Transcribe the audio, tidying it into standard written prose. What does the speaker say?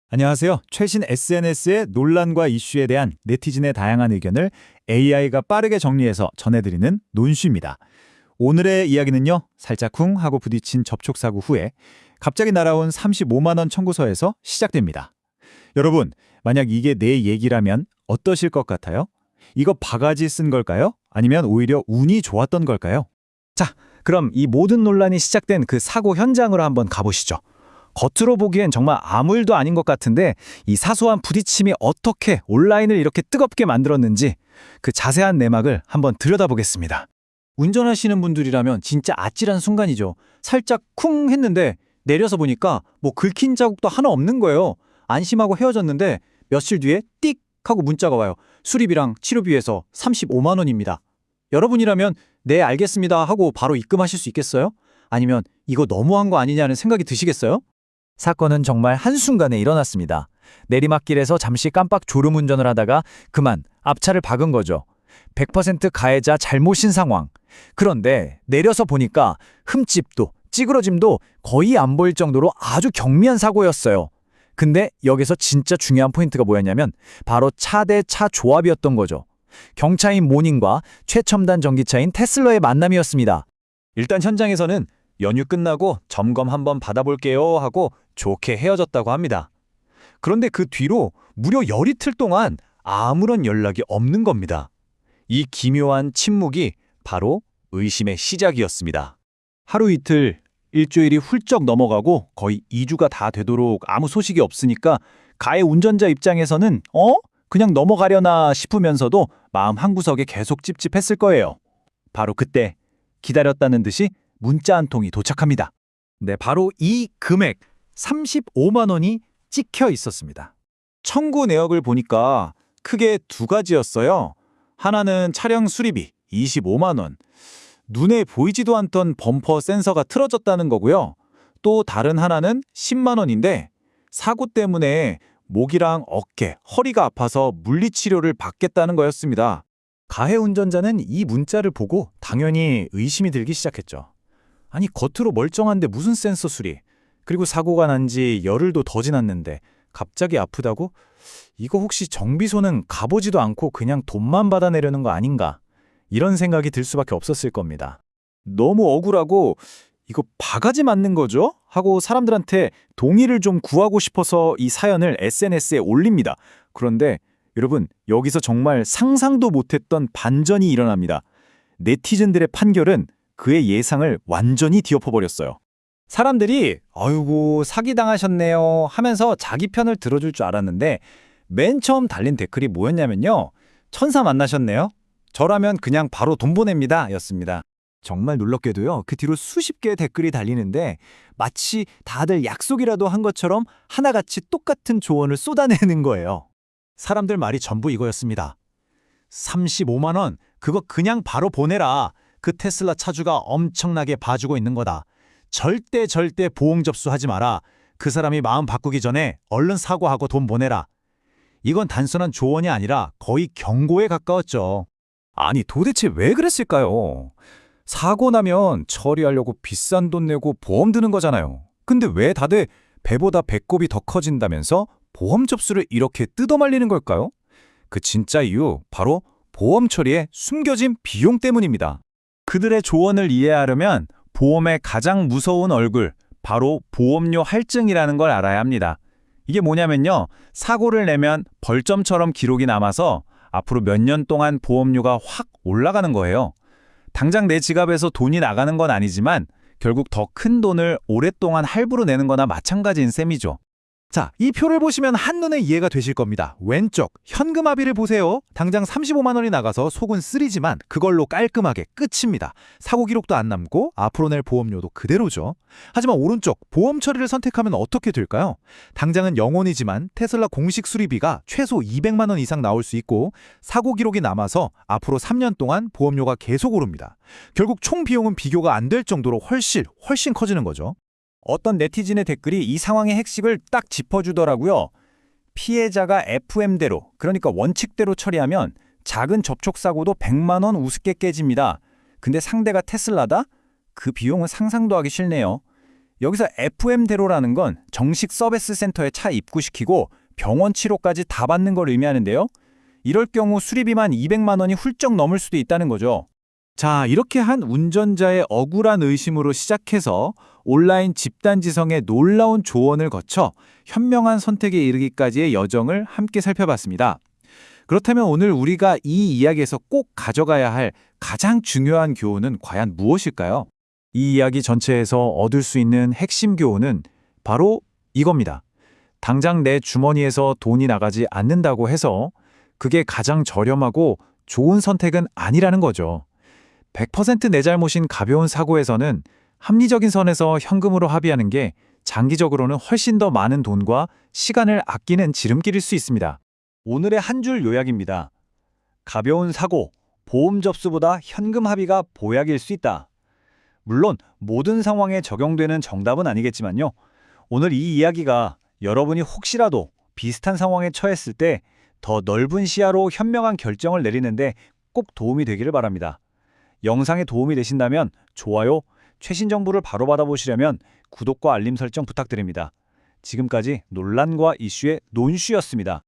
안녕하세요. 최신 SNS의 논란과 이슈에 대한 네티즌의 다양한 의견을 AI가 빠르게 정리해서 전해드리는 논슈입니다. 오늘의 이야기는요, 살짝 쿵 하고 부딪힌 접촉사고 후에 갑자기 날아온 35만 원 청구서에서 시작됩니다. 여러분, 만약 이게 내 얘기라면 어떠실 것 같아요? 이거 바가지 쓴 걸까요? 아니면 오히려 운이 좋았던 걸까요? 자, 그럼 이 모든 논란이 시작된 그 사고 현장으로 한번 가보시죠. 겉으로 보기엔 정말 아무 일도 아닌 것 같은데 이 사소한 부딪힘이 어떻게 온라인을 이렇게 뜨겁게 만들었는지 그 자세한 내막을 한번 들여다보겠습니다. 운전하시는 분들이라면 진짜 아찔한 순간이죠. 살짝 쿵 했는데 내려서 보니까 뭐 긁힌 자국도 하나 없는 거예요. 안심하고 헤어졌는데 며칠 뒤에 띡 하고 문자가 와요. 수리비랑 치료비에서 35만 원입니다. 여러분이라면 네 알겠습니다 하고 바로 입금하실 수 있겠어요? 아니면 이거 너무한 거 아니냐는 생각이 드시겠어요? 사건은 정말 한순간에 일어났습니다. 내리막길에서 잠시 깜빡 졸음운전을 하다가 그만 앞차를 박은 거죠. 100% 가해자 잘못인 상황. 그런데 내려서 보니까 흠집도 찌그러짐도 거의 안 보일 정도로 아주 경미한 사고였어요. 근데 여기서 진짜 중요한 포인트가 뭐였냐면 바로 차 대 차 조합이었던 거죠. 경차인 모닝과 최첨단 전기차인 테슬라의 만남이었습니다. 일단 현장에서는 연휴 끝나고 점검 한번 받아볼게요 하고 좋게 헤어졌다고 합니다. 그런데 그 뒤로 무려 열이틀 동안 아무런 연락이 없는 겁니다. 이 기묘한 침묵이 바로 의심의 시작이었습니다. 하루 이틀, 일주일이 훌쩍 넘어가고 거의 2주가 다 되도록 아무 소식이 없으니까 가해 운전자 입장에서는 그냥 넘어가려나 싶으면서도 마음 한구석에 계속 찝찝했을 거예요. 바로 그때 기다렸다는 듯이 문자 한 통이 도착합니다. 네, 바로 이 금액 35만 원이 찍혀 있었습니다. 청구 내역을 보니까 크게 두 가지였어요. 하나는 차량 수리비 25만 원. 눈에 보이지도 않던 범퍼 센서가 틀어졌다는 거고요. 또 다른 하나는 10만 원인데 사고 때문에 목이랑 어깨, 허리가 아파서 물리치료를 받겠다는 거였습니다. 가해 운전자는 이 문자를 보고 당연히 의심이 들기 시작했죠. 아니, 겉으로 멀쩡한데 무슨 센서 수리? 그리고 사고가 난 지 열흘도 더 지났는데 갑자기 아프다고? 이거 혹시 정비소는 가보지도 않고 그냥 돈만 받아내려는 거 아닌가? 이런 생각이 들 수밖에 없었을 겁니다. 너무 억울하고 이거 바가지 맞는 거죠? 하고 사람들한테 동의를 좀 구하고 싶어서 이 사연을 SNS에 올립니다. 그런데 여러분, 여기서 정말 상상도 못했던 반전이 일어납니다. 네티즌들의 판결은 그의 예상을 완전히 뒤엎어버렸어요. 사람들이 아이고 사기당하셨네요 하면서 자기 편을 들어줄 줄 알았는데 맨 처음 달린 댓글이 뭐였냐면요. 천사 만나셨네요. 저라면 그냥 바로 돈 보냅니다 였습니다. 정말 놀랍게도요. 그 뒤로 수십 개의 댓글이 달리는데 마치 다들 약속이라도 한 것처럼 하나같이 똑같은 조언을 쏟아내는 거예요. 사람들 말이 전부 이거였습니다. 35만 원 그거 그냥 바로 보내라. 그 테슬라 차주가 엄청나게 봐주고 있는 거다. 절대 보험 접수하지 마라. 그 사람이 마음 바꾸기 전에 얼른 사과하고 돈 보내라. 이건 단순한 조언이 아니라 거의 경고에 가까웠죠. 아니, 도대체 왜 그랬을까요? 사고 나면 처리하려고 비싼 돈 내고 보험 드는 거잖아요. 근데 왜 다들 배보다 배꼽이 더 커진다면서 보험 접수를 이렇게 뜯어말리는 걸까요? 그 진짜 이유 바로 보험 처리에 숨겨진 비용 때문입니다. 그들의 조언을 이해하려면 보험의 가장 무서운 얼굴, 바로 보험료 할증이라는 걸 알아야 합니다. 이게 뭐냐면요. 사고를 내면 벌점처럼 기록이 남아서 앞으로 몇 년 동안 보험료가 확 올라가는 거예요. 당장 내 지갑에서 돈이 나가는 건 아니지만 결국 더 큰 돈을 오랫동안 할부로 내는 거나 마찬가지인 셈이죠. 자, 이 표를 보시면 한눈에 이해가 되실 겁니다. 왼쪽 현금 합의를 보세요. 당장 35만 원이 나가서 속은 쓰리지만 그걸로 깔끔하게 끝입니다. 사고 기록도 안 남고 앞으로 낼 보험료도 그대로죠. 하지만 오른쪽 보험 처리를 선택하면 어떻게 될까요? 당장은 0원이지만 테슬라 공식 수리비가 최소 200만 원 이상 나올 수 있고 사고 기록이 남아서 앞으로 3년 동안 보험료가 계속 오릅니다. 결국 총 비용은 비교가 안 될 정도로 훨씬 커지는 거죠. 어떤 네티즌의 댓글이 이 상황의 핵심을 딱 짚어주더라고요. 피해자가 FM대로, 그러니까 원칙대로 처리하면 작은 접촉사고도 100만 원 우습게 깨집니다. 근데 상대가 테슬라다? 그 비용은 상상도 하기 싫네요. 여기서 FM대로라는 건 정식 서비스 센터에 차 입구시키고 병원 치료까지 다 받는 걸 의미하는데요. 이럴 경우 수리비만 200만 원이 훌쩍 넘을 수도 있다는 거죠. 자, 이렇게 한 운전자의 억울한 의심으로 시작해서 온라인 집단지성의 놀라운 조언을 거쳐 현명한 선택에 이르기까지의 여정을 함께 살펴봤습니다. 그렇다면 오늘 우리가 이 이야기에서 꼭 가져가야 할 가장 중요한 교훈은 과연 무엇일까요? 이 이야기 전체에서 얻을 수 있는 핵심 교훈은 바로 이겁니다. 당장 내 주머니에서 돈이 나가지 않는다고 해서 그게 가장 저렴하고 좋은 선택은 아니라는 거죠. 100% 내 잘못인 가벼운 사고에서는 합리적인 선에서 현금으로 합의하는 게 장기적으로는 훨씬 더 많은 돈과 시간을 아끼는 지름길일 수 있습니다. 오늘의 한 줄 요약입니다. 가벼운 사고, 보험 접수보다 현금 합의가 보약일 수 있다. 물론 모든 상황에 적용되는 정답은 아니겠지만요. 오늘 이 이야기가 여러분이 혹시라도 비슷한 상황에 처했을 때 더 넓은 시야로 현명한 결정을 내리는데 꼭 도움이 되기를 바랍니다. 영상에 도움이 되신다면 좋아요, 최신 정보를 바로 받아보시려면 구독과 알림 설정 부탁드립니다. 지금까지 논란과 이슈의 논슈였습니다.